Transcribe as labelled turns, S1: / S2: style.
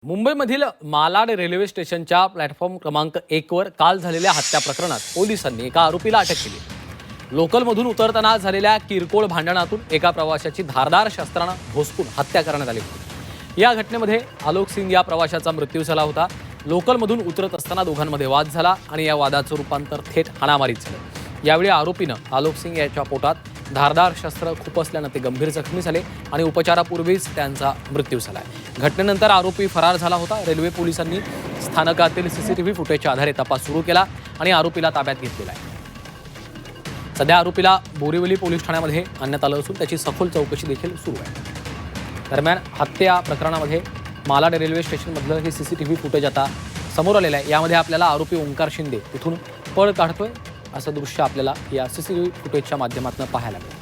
S1: मुंबईमधील मालाड रेल्वे स्टेशनच्या प्लॅटफॉर्म क्रमांक 1 वर काल झालेल्या हत्या प्रकरणात पोलिसांनी एका आरोपीला अटक केली। लोकलमधून उतरताना झालेल्या किरकोळ भांडणातून एका प्रवाशाची धारदार शस्त्राने भोसकून हत्या करण्यात आली होती। या घटनेमध्ये आलोक सिंग या प्रवाशाचा मृत्यू झाला होता। लोकलमधून उतरत असताना दोघांमध्ये वाद झाला आणि या वादाचं रूपांतर थेट हाणामारीत झालं। यावेळी आरोपीनं आलोक सिंग याच्या पोटात धारदार शस्त्र खुपसल्यानं ते गंभीर जखमी झाले आणि उपचारापूर्वीच त्यांचा मृत्यू झाला। घटनेनंतर आरोपी फरार झाला होता। रेल्वे पोलिसांनी स्थानकातील सीसीटीव्ही फुटेजच्या आधारे तपास सुरू केला आणि आरोपीला ताब्यात घेतलेला आहे। सध्या आरोपीला बोरिवली पोलीस ठाण्यामध्ये आणण्यात आलं असून त्याची सखोल चौकशी देखील सुरू आहे। दरम्यान हत्या प्रकरणामध्ये मालाड रेल्वे स्टेशनमधलं हे सीसीटीव्ही फुटेज आता समोर आलेलं आहे। यामध्ये आपल्याला आरोपी ओंकार शिंदे तिथून पळ काढतोय असं दृश्य आपल्याला या सीसीटीव्ही फुटेजच्या माध्यमातून पाहायला मिळतं।